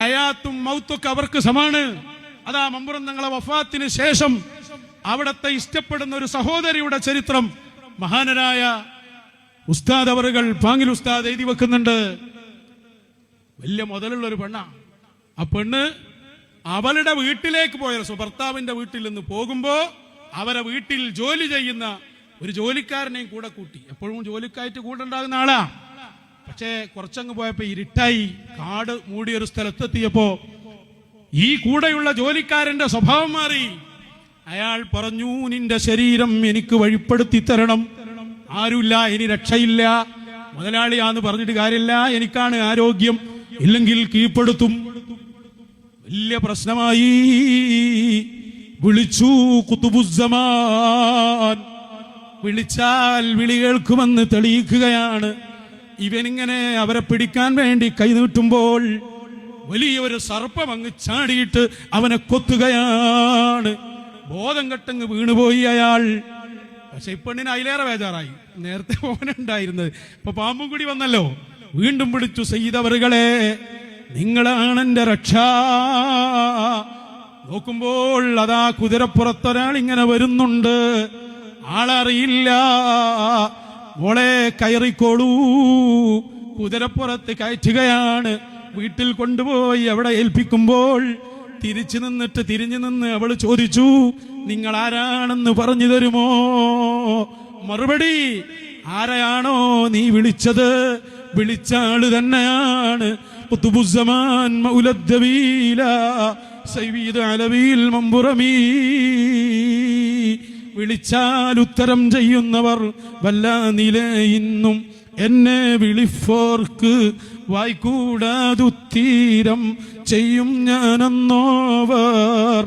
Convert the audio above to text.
ഹയാത്തും മൗത്തൊക്കെ അവർക്ക് സമാണ്. അതാ മമ്പുറം തങ്ങളെ വഫാത്തിന് ശേഷം അവിടത്തെ ഇഷ്ടപ്പെടുന്ന ഒരു സഹോദരിയുടെ ചരിത്രം മഹാനരായ ഉസ്താദ് അവറുകൾ പാങ്ങിൽ ഉസ്താദ് എഴുതി വെക്കുന്നുണ്ട്. വലിയ മുതലുള്ള ഒരു പെണ്ണാ. ആ പെണ്ണ് അവളുടെ വീട്ടിലേക്ക് പോയ ഭർത്താവിന്റെ വീട്ടിൽ നിന്ന് പോകുമ്പോ അവരെ വീട്ടിൽ ജോലി ചെയ്യുന്ന ഒരു ജോലിക്കാരനെയും കൂടെ കൂട്ടി. എപ്പോഴും ജോലിക്കായിട്ട് കൂടെ ഉണ്ടാകുന്ന ആളാ. പക്ഷേ കുറച്ചങ്ങ് പോയപ്പോ ഇരുട്ടായി, കാട് മൂടിയൊരു സ്ഥലത്തെത്തിയപ്പോ ഈ കൂടെയുള്ള ജോലിക്കാരന്റെ സ്വഭാവം മാറി. അയാൾ പറഞ്ഞു, നിന്റെ ശരീരം എനിക്ക് വഴിപ്പെടുത്തി തരണം, ആരുമില്ല, ഇനി രക്ഷയില്ല, മുതലാളിയാന്ന് പറഞ്ഞിട്ട് കാര്യമില്ല, എനിക്കാണ് ആരോഗ്യം, ഇല്ലെങ്കിൽ കീഴ്പ്പെടുത്തും. വലിയ പ്രശ്നമായി. വിളിച്ചു ഖുതുബുസ്സമാൻ. വിളിച്ചാൽ വിളി കേൾക്കുമെന്ന് തെളിയിക്കുകയാണ്. ഇവനിങ്ങനെ അവരെ പിടിക്കാൻ വേണ്ടി കൈനീട്ടുമ്പോൾ വലിയൊരു സർപ്പം അങ്ങ് ചാടിയിട്ട് അവനെ കൊത്തുകയാണ്. ബോധം കെട്ടങ്ങ് വീണുപോയി അയാൾ. പക്ഷെ ഇപ്പെണ്ണിന് അതിലേറെ ബേജാറായി. നേരത്തെ ഓനുണ്ടായിരുന്നത്, ഇപ്പൊ പാമ്പും കൂടി വന്നല്ലോ. വീണ്ടും വിളിച്ചു, സയ്യിദവറുകളെ, നിങ്ങളാണ് എന്റെ രക്ഷ. നോക്കുമ്പോൾ അതാ കുതിരപ്പുറത്തൊരാൾ ഇങ്ങനെ വരുന്നുണ്ട്. ആളറിയില്ല. മോളെ കയറിക്കോളൂ. കുതിരപ്പുറത്ത് കയറ്റുകയാണ്. വീട്ടിൽ കൊണ്ടുപോയി അവിടെ ഏൽപ്പിക്കുമ്പോൾ തിരിഞ്ഞു നിന്ന് അവൾ ചോദിച്ചു, നിങ്ങൾ ആരാണെന്ന് പറഞ്ഞു തരുമോ? മറുപടി, ആരെയാണോ നീ വിളിച്ചത്, വിളിച്ച ആള് തന്നെയാണ് ഖുതുബുസ്സമാൻ മൗലദ്ദവീല സയ്യിദ് അലവിൽ മമ്പുറമി. വിളിച്ചാൽ ഉത്തരം ചെയ്യുന്നവർ വല്ല നിലയിന്നും എന്നെ വിളിപ്പോർക്ക് വായിക്കൂടാതുത്തീരം ചെയ്യും ഞാനെന്നോവർ.